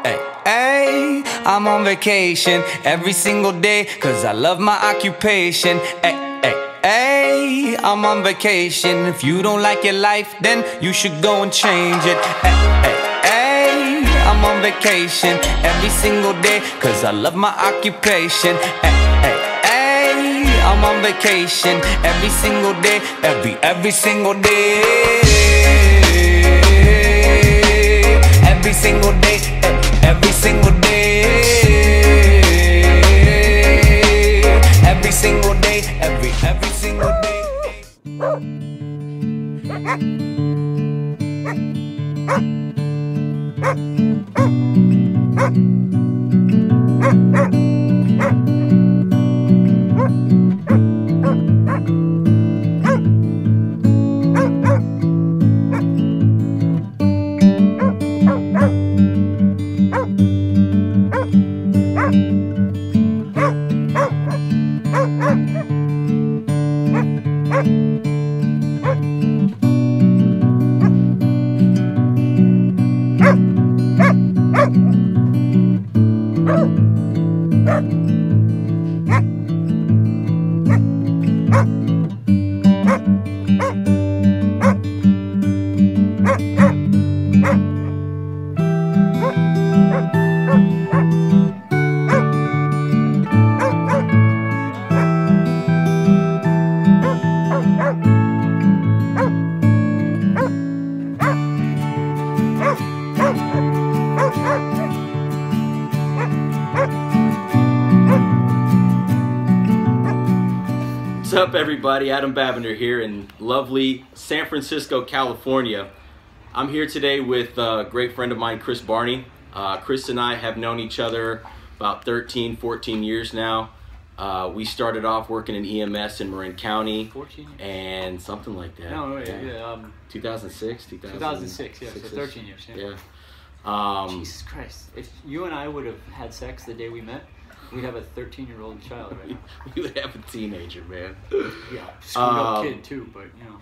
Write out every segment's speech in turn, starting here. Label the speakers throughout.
Speaker 1: Ay, ay, I'm on vacation every single day, cause I love my occupation. Ay, ay, ay, I'm on vacation. If you don't like your life, then you should go and change it. Ay, ay, ay, I'm on vacation every single day, cause I love my occupation. Ay, ay, ay, I'm on vacation every single day, every single day. Every single day, every single day, every single day, every single day.
Speaker 2: What's up, everybody? Adam Bavender here in lovely San Francisco, California. I'm here today with a great friend of mine, Chris Barney. Chris and I have known each other about 13, 14 years now. We started off working in EMS in Marin County.
Speaker 3: 14?
Speaker 2: And something like that.
Speaker 3: No, wait, yeah.
Speaker 2: 2006?
Speaker 3: 2006, yeah, so 13 years.
Speaker 2: Yeah.
Speaker 3: Jesus Christ. If you and I would have had sex the day we met, we'd have a 13-year-old child right now.
Speaker 2: We would have a teenager, man.
Speaker 3: Yeah, screwed up kid too, but you know.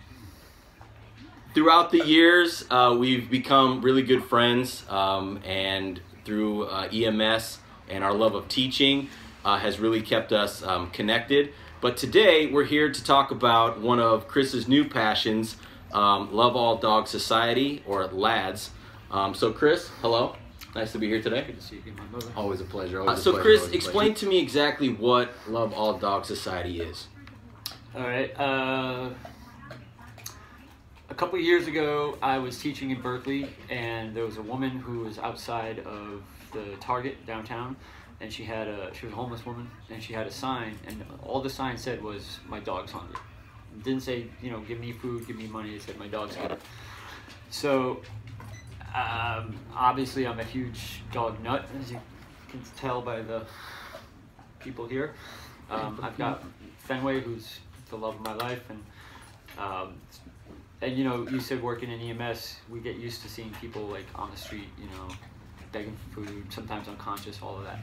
Speaker 2: Throughout the years, we've become really good friends, and through EMS and our love of teaching has really kept us connected. But today, we're here to talk about one of Chris's new passions, Love All Dog Society, or LADS. So Chris, hello. Nice to be here today.
Speaker 3: Good to see you again, my brother.
Speaker 2: Always a pleasure. So Chris, explain to me exactly what Love All Dog Society is.
Speaker 3: All right. A couple of years ago, I was teaching in Berkeley, and there was a woman who was outside of the Target downtown, and she was a homeless woman, and she had a sign, and all the sign said was, "My dog's hungry." It didn't say, you know, give me food, give me money. It said, "My dog's hungry." So obviously I'm a huge dog nut, as you can tell by the people here. I've got Fenway, who's the love of my life, and you know, you said working in EMS, we get used to seeing people like on the street, you know, begging for food, sometimes unconscious, all of that.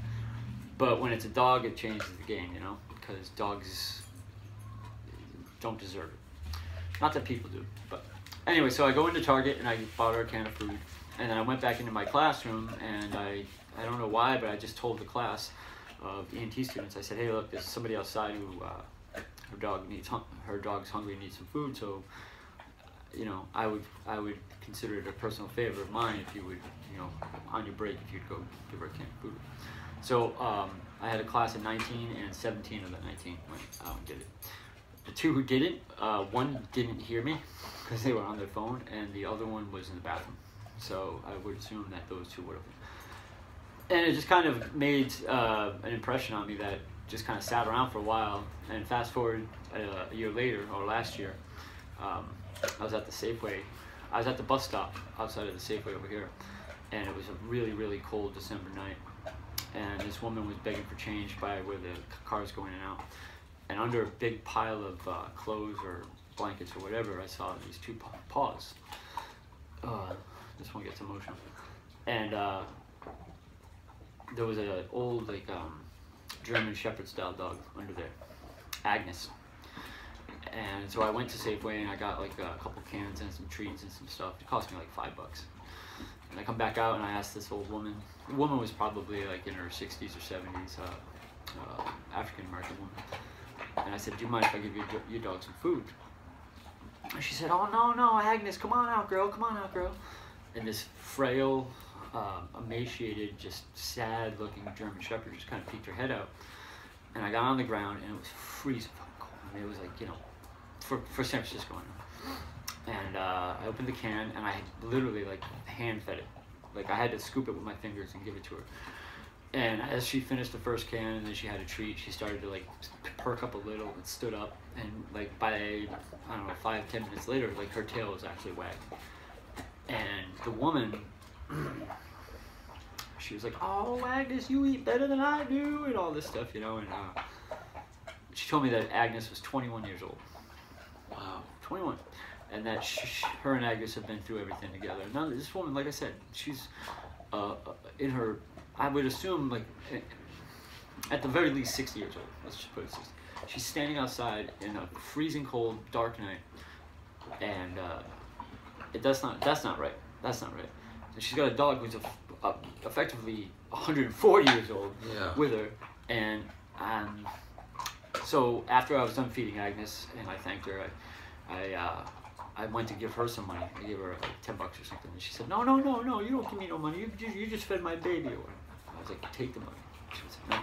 Speaker 3: But when it's a dog, it changes the game, you know, because dogs don't deserve it. Not that people do, but anyway, so I go into Target and I bought her a can of food, and then I went back into my classroom, and I don't know why, but I just told the class of ENT students, I said, hey, look, there's somebody outside who her dog's hungry and needs some food, so you know, I would consider it a personal favor of mine if you would, you know, on your break, if you'd go give her a can of food. So I had a class of 19, and 17 of the 19 went out and did it. The two who didn't, one didn't hear me because they were on their phone, and the other one was in the bathroom. So I would assume that those two would have. And it just kind of made an impression on me that just kind of sat around for a while. And fast forward a year later, or last year, I was at the Safeway. I was at the bus stop outside of the Safeway over here, and it was a really, really cold December night. And this woman was begging for change by where the cars going in and out. And under a big pile of clothes or blankets or whatever, I saw these two paws. This one gets emotional. And there was an old, like, German Shepherd style dog under there, Agnus. And so I went to Safeway and I got like a couple cans and some treats and some stuff. It cost me like $5. And I come back out and I asked this old woman. The woman was probably like in her 60s or 70s, African American woman. And I said, do you mind if I give your dog some food? And she said, oh, no, Agnus, come on out, girl, come on out, girl. And this frail, emaciated, just sad-looking German Shepherd just kind of peeked her head out. And I got on the ground, and it was freezing cold. I mean, it was like, you know, for San Francisco. And I opened the can, and I literally, like, hand-fed it. Like, I had to scoop it with my fingers and give it to her. And as she finished the first can, and then she had a treat, she started to, like, perk up a little and stood up. And, like, by, I don't know, 5-10 minutes later, like, her tail was actually wagging. And the woman, she was like, oh, Agnus, you eat better than I do, and all this stuff, you know. And she told me that Agnus was 21 years old. Wow. 21. And that her and Agnus have been through everything together. Now, this woman, like I said, she's in her, I would assume, like, at the very least 60 years old. Let's just put it 60. She's standing outside in a freezing cold, dark night. And that's not right. That's not right. And she's got a dog who's effectively 140 years old with her. And so after I was done feeding Agnus and I thanked her, I went to give her some money. I gave her like $10 or something. And she said, no, you don't give me no money. You just fed my baby. I was like, take the money. She said, no.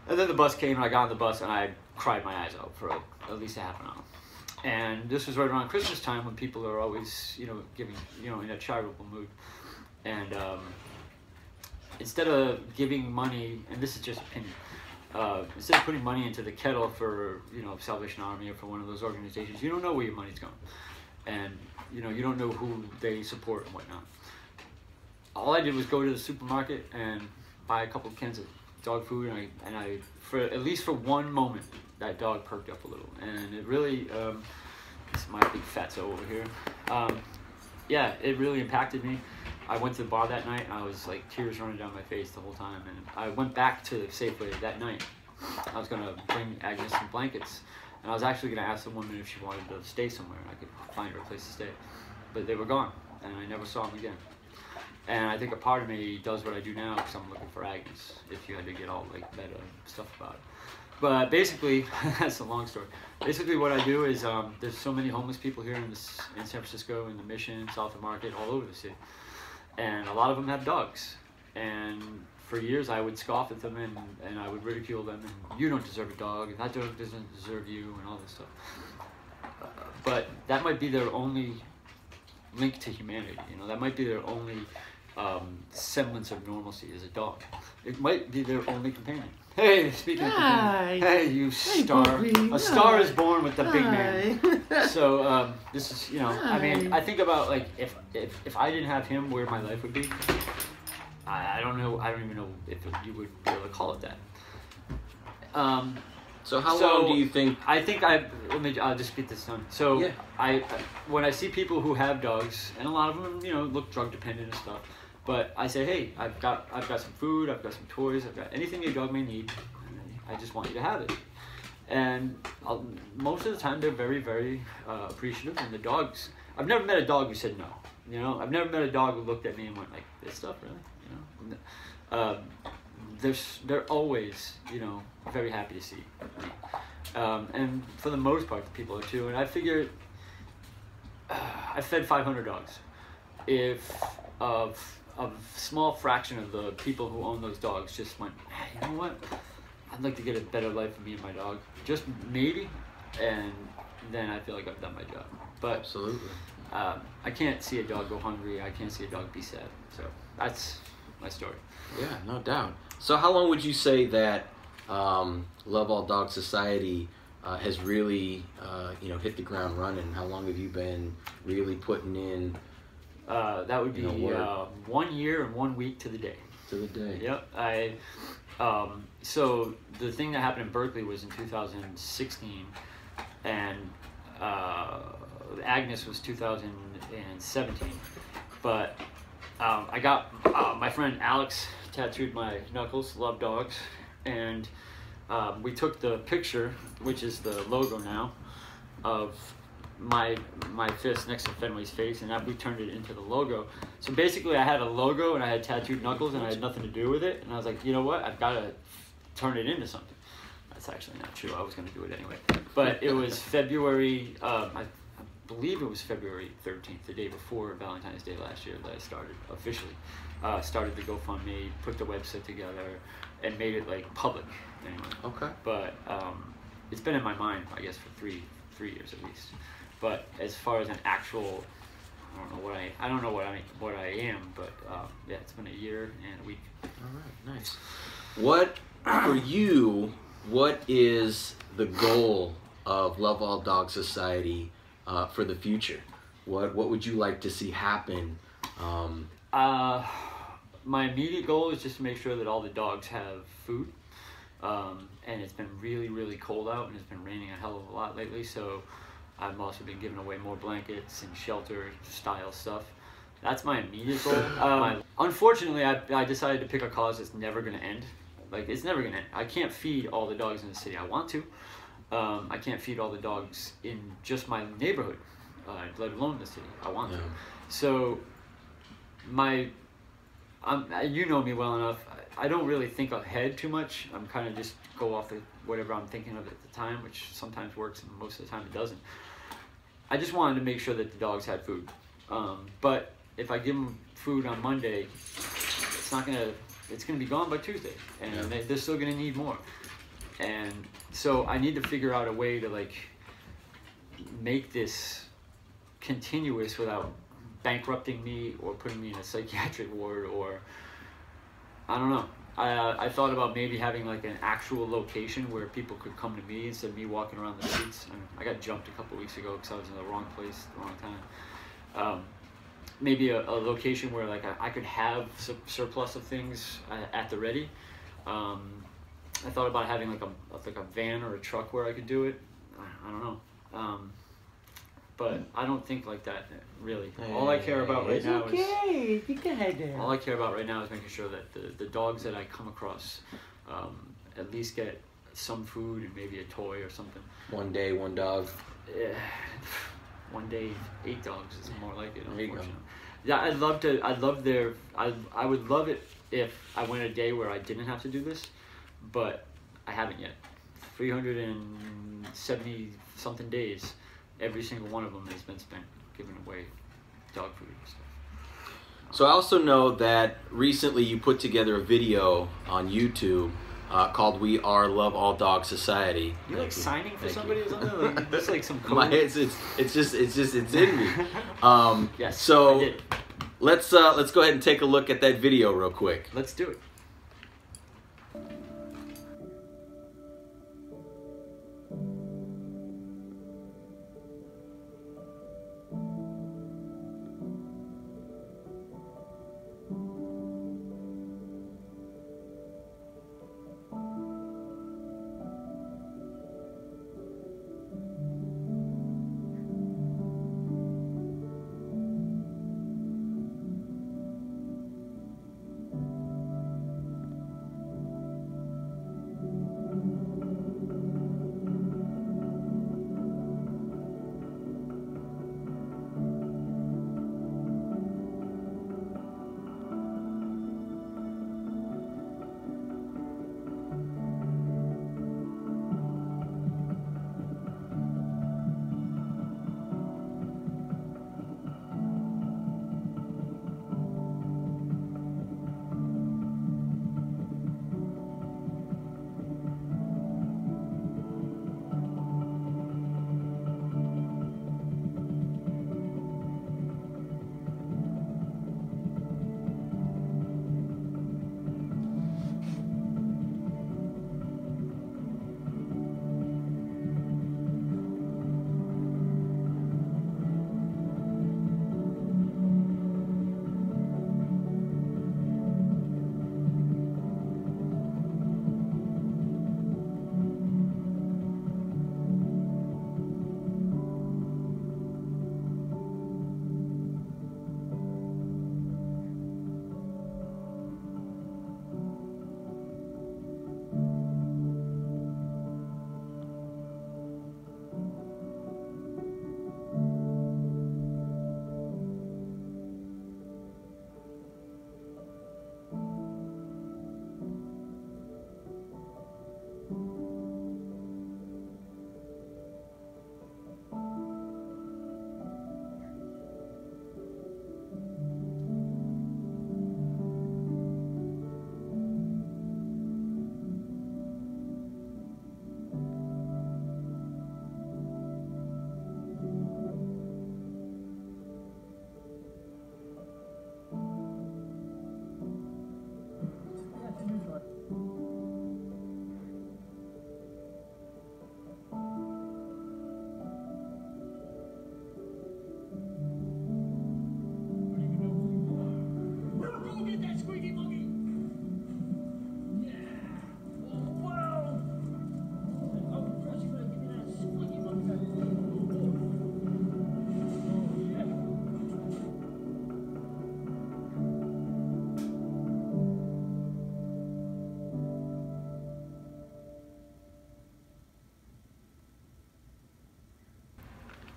Speaker 3: And then the bus came and I got on the bus and I cried my eyes out for at least a half an hour. And this was right around Christmas time when people are always, you know, giving, you know, in a charitable mood. And instead of giving money, and this is just opinion, instead of putting money into the kettle for, you know, Salvation Army or for one of those organizations, you don't know where your money's going. And, you know, you don't know who they support and whatnot. All I did was go to the supermarket and buy a couple of cans of dog food, and I for at least for one moment, that dog perked up a little, and it really, this is my big fatso over here. Yeah, it really impacted me. I went to the bar that night, and I was like tears running down my face the whole time. And I went back to Safeway that night. I was gonna bring Agnus some blankets, and I was actually gonna ask the woman if she wanted to stay somewhere, and I could find her a place to stay. But they were gone, and I never saw them again. And I think a part of me does what I do now because I'm looking for Agnus, if you had to get all like meta stuff about it. But basically, that's a long story. Basically what I do is, there's so many homeless people here in San Francisco, in the Mission, South of Market, all over the city. And a lot of them have dogs. And for years I would scoff at them and I would ridicule them, and you don't deserve a dog, and that dog doesn't deserve you, and all this stuff. But that might be their only link to humanity, you know, that might be their only semblance of normalcy is a dog. It might be their only companion. Hey, speaking of companion, hey, you star. A star is born with the big man. So this is, you know, I mean, I think about like if I didn't have him, where my life would be. I don't know. I don't even know if you would be able to call it that.
Speaker 2: So how long do you think?
Speaker 3: I'll just get this done. So yeah. When I see people who have dogs, and a lot of them, you know, look drug dependent and stuff, but I say, hey, I've got some food, I've got some toys, I've got anything your dog may need. I just want you to have it. And most of the time, they're very, very appreciative. And the dogs, I've never met a dog who said no. You know, I've never met a dog who looked at me and went like, this stuff, really? You know. They're always, you know, very happy to see me. And for the most part, the people are too. And I figured I fed 500 dogs. If a small fraction of the people who own those dogs just went, hey, you know what? I'd like to get a better life for me and my dog. Just maybe. And then I feel like I've done my job. But
Speaker 2: absolutely.
Speaker 3: I can't see a dog go hungry. I can't see a dog be sad. So that's my story.
Speaker 2: Yeah, no doubt. So how long would you say that Love All Dog Society has really, you know, hit the ground running? How long have you been really putting in?
Speaker 3: That would be 1 year and 1 week to the day.
Speaker 2: To the day.
Speaker 3: Yep. So the thing that happened in Berkeley was in 2016, and Agnus was 2017. But I got my friend Alex tattooed my knuckles, love dogs, and we took the picture, which is the logo now, of my fist next to Fenway's face, and that we turned it into the logo. So basically, I had a logo and I had tattooed knuckles, and I had nothing to do with it. And I was like, you know what? I've got to turn it into something. That's actually not true. I was going to do it anyway. But it was February. I believe it was February 13th, the day before Valentine's Day last year, that I started officially. Started the GoFundMe, put the website together, and made it like public. Anyway. Okay. But it's been in my mind, I guess, for three years at least. But as far as an actual, I don't know what I am, but yeah, it's been a year and a week.
Speaker 2: All right, nice. What for you? What is the goal of Love All Dog Society for the future? What would you like to see happen?
Speaker 3: My immediate goal is just to make sure that all the dogs have food. And it's been really, really cold out, and it's been raining a hell of a lot lately, so I've also been giving away more blankets and shelter style stuff. That's my immediate goal. Unfortunately, I decided to pick a cause that's never going to end. Like, it's never going to end. I can't feed all the dogs in the city. I want to. I can't feed all the dogs in just my neighborhood, let alone the city. I want to. So, you know me well enough. I don't really think ahead too much. I'm kind of just go off whatever I'm thinking of at the time, which sometimes works and most of the time it doesn't. I just wanted to make sure that the dogs had food. But if I give them food on Monday, it's gonna be gone by Tuesday, and they're still gonna need more. And so I need to figure out a way to like make this continuous without bankrupting me or putting me in a psychiatric ward, or I don't know. I thought about maybe having like an actual location where people could come to me instead of me walking around the streets. I got jumped a couple weeks ago because I was in the wrong place at the wrong time. Maybe a location where like I could have surplus of things at the ready. I thought about having like a van or a truck where I could do it. I don't know. But I don't think like that, really. All I care about right now is...
Speaker 4: You can head there.
Speaker 3: All I care about right now is making sure that the dogs that I come across at least get some food and maybe a toy or something.
Speaker 2: One day, one dog.
Speaker 3: One day, 8 dogs is more like it,
Speaker 2: There you go.
Speaker 3: unfortunately. Yeah, I would love it if I went a day where I didn't have to do this, but I haven't yet. 370 something days. Every single one of them has been spent giving away dog food and stuff.
Speaker 2: So I also know that recently you put together a video on YouTube called "We Are Love All Dog Society."
Speaker 3: You like signing for somebody or something? Like, that's like some code.
Speaker 2: It's in me.
Speaker 3: Yes.
Speaker 2: So
Speaker 3: I did.
Speaker 2: let's go ahead and take a look at that video real quick.
Speaker 3: Let's do it.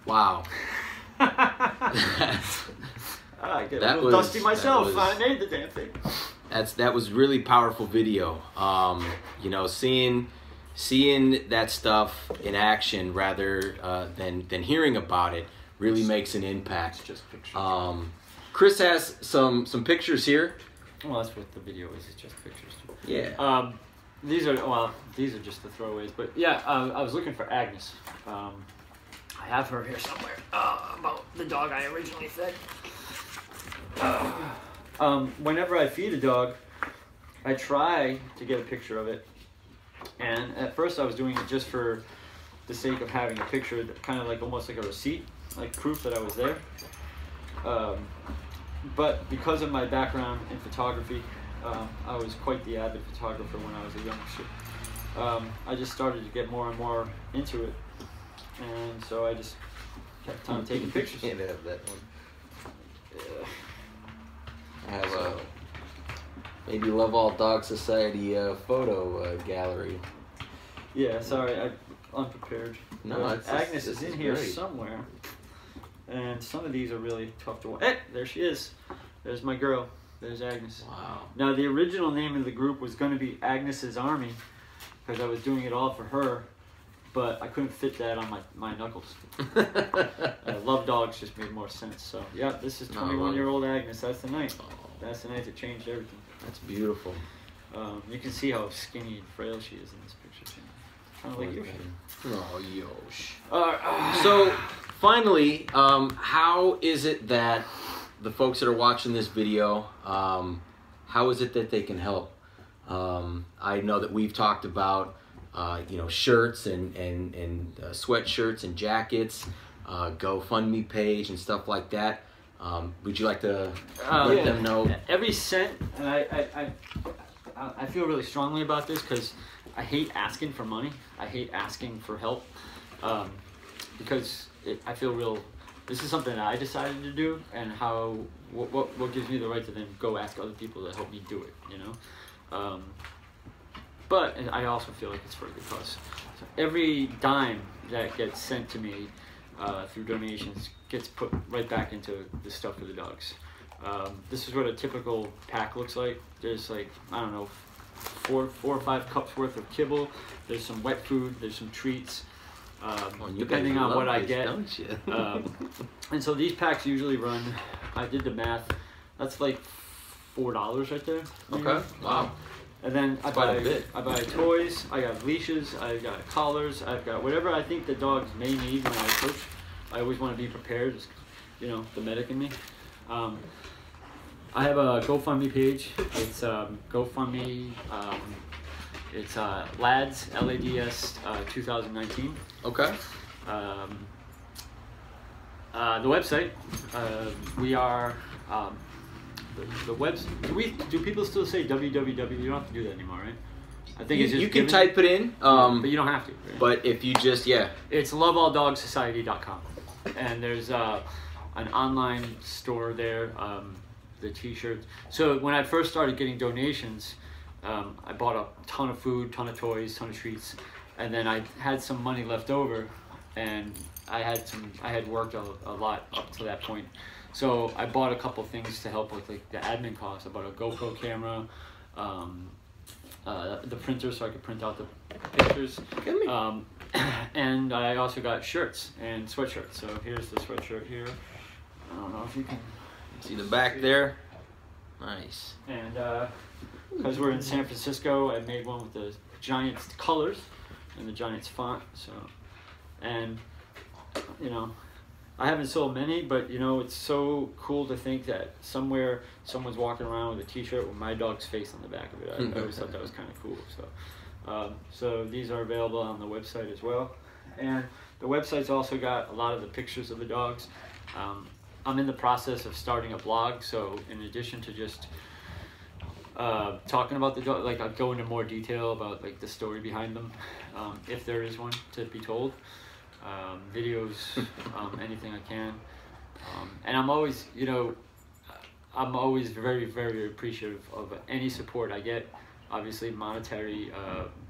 Speaker 2: Wow.
Speaker 3: I get a little dusty myself. I made the damn thing.
Speaker 2: That was really powerful video. You know, seeing that stuff in action rather than hearing about it really makes an impact.
Speaker 3: It's just pictures.
Speaker 2: Chris has some pictures here.
Speaker 3: Well, that's what the video is. It's just pictures.
Speaker 2: Yeah.
Speaker 3: These are just the throwaways. But yeah, I was looking for Agnus. I have her here somewhere. About the dog I originally fed. Whenever I feed a dog, I try to get a picture of it. And at first I was doing it just for the sake of having a picture, kind of like almost like a receipt, like proof that I was there. But because of my background in photography, I was quite the avid photographer when I was a youngster. I just started to get more and more into it. And so I just kept on taking pictures.
Speaker 2: Can't have that one.
Speaker 3: Yeah.
Speaker 2: I have a maybe Love All Dog Society photo gallery.
Speaker 3: Yeah, sorry, I'm unprepared.
Speaker 2: No,
Speaker 3: Agnus is in here
Speaker 2: great.
Speaker 3: somewhere. And some of these are really tough to watch. Hey, there she is. There's my girl. There's Agnus.
Speaker 2: Wow.
Speaker 3: Now, the original name of the group was going to be Agnes's Army because I was doing it all for her, but I couldn't fit that on my knuckles. Love Dogs just made more sense. So, yeah, this is 21-year-old Agnus. That's the night. That's the night that changed everything.
Speaker 2: That's beautiful.
Speaker 3: You can see how skinny and frail she is in this picture, too. Kind of like you.
Speaker 2: Oh, yosh. So, finally, how is it that the folks that are watching this video, how is it that they can help? I know that we've talked about, you know, shirts and sweatshirts and jackets, GoFundMe page and stuff like that. Would you like to let them know?
Speaker 3: Every cent, and I feel really strongly about this because I hate asking for money. I hate asking for help because I feel this is something that I decided to do, and what gives me the right to then go ask other people to help me do it, you know? But I also feel like it's for a good cause. So every dime that gets sent to me through donations gets put right back into the stuff for the dogs. This is what a typical pack looks like. There's like, I don't know, four or five cups worth of kibble. There's some wet food. There's some treats. Depending on what I get.
Speaker 2: Don't you?
Speaker 3: And so these packs usually run, I did the math, that's like $4 right there. Maybe.
Speaker 2: Okay. Wow.
Speaker 3: And then I
Speaker 2: quite a bit.
Speaker 3: buy toys, I got leashes, I got collars, I've got whatever I think the dogs may need when I coach. I always want to be prepared, just, you know, the medic in me. I have a GoFundMe page. It's GoFundMe. It's LADS, L-A-D-S 2019.
Speaker 2: Okay.
Speaker 3: The website, we are, the website, do people still say www? You don't have to do that anymore, right? I think it's just
Speaker 2: you can type it in,
Speaker 3: but you don't have to. Right?
Speaker 2: But if you just,
Speaker 3: It's lovealldogsociety.com, and there's an online store there, the t-shirts. So when I first started getting donations, I bought a ton of food, ton of toys, ton of treats, and then I had some money left over, and I had worked a lot up to that point. So I bought a couple things to help with like the admin costs. I bought a GoPro camera, the printer so I could print out the pictures, and I also got shirts and sweatshirts. So here's the sweatshirt here. I don't know if you can
Speaker 2: see the back there. Nice.
Speaker 3: And because we're in San Francisco, I made one with the Giants colors and the Giants font. So, and you know, I haven't sold many, but you know, it's so cool to think that somewhere someone's walking around with a t-shirt with my dog's face on the back of it. I always thought that was kind of cool. So, so these are available on the website as well. And the website's also got a lot of the pictures of the dogs. I'm in the process of starting a blog, so in addition to just talking about the dog, like I'll go into more detail about like the story behind them, if there is one to be told. Videos, anything I can, and I'm always, you know, I'm always very, very appreciative of any support I get. Obviously, monetary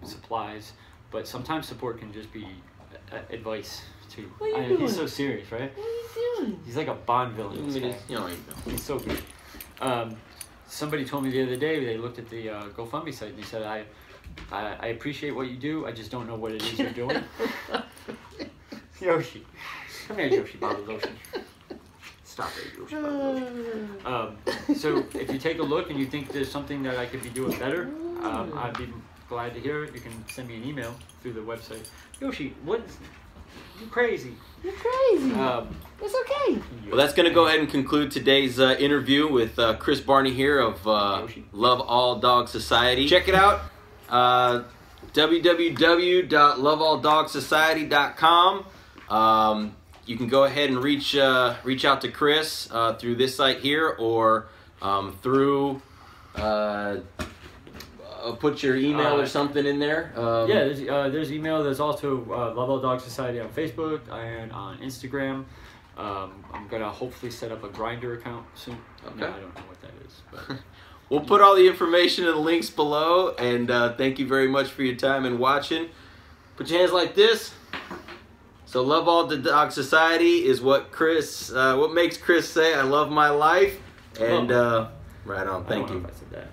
Speaker 3: supplies, but sometimes support can just be advice. too.
Speaker 4: What are you
Speaker 3: He's
Speaker 4: doing?
Speaker 3: so serious, right?
Speaker 4: What are you doing?
Speaker 3: He's like a Bond villain. This guy.
Speaker 2: You know.
Speaker 3: He's so good. Somebody told me the other day, they looked at the GoFundMe site and they said, I appreciate what you do, I just don't know what it is you're doing. Yoshi. Come here, Yoshi Babadoshi. Stop it, Yoshi Babadoshi. So if you take a look and you think there's something that I could be doing better, I'd be glad to hear it. You can send me an email through the website. Yoshi, what? You crazy.
Speaker 4: You're crazy. It's okay.
Speaker 2: Well, that's going to go ahead and conclude today's interview with Chris Barney here of Love All Dog Society. Check it out, www.lovealldogsociety.com. You can go ahead and reach out to Chris through this site here or through... put your email or something in there.
Speaker 3: Yeah, there's email. There's also Love All Dog Society on Facebook and on Instagram. I'm gonna hopefully set up a Grindr account soon.
Speaker 2: Okay.
Speaker 3: No, I don't know what that is, but
Speaker 2: We'll put all the information and the links below. And thank you very much for your time and watching. Put your hands like this. So Love All the Dog Society is what makes Chris say, "I love my life." And right on. Thank you.
Speaker 3: I said that.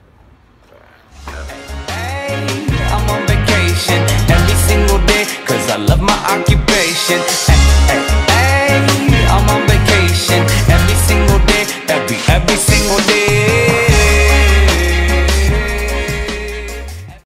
Speaker 1: I'm on vacation every single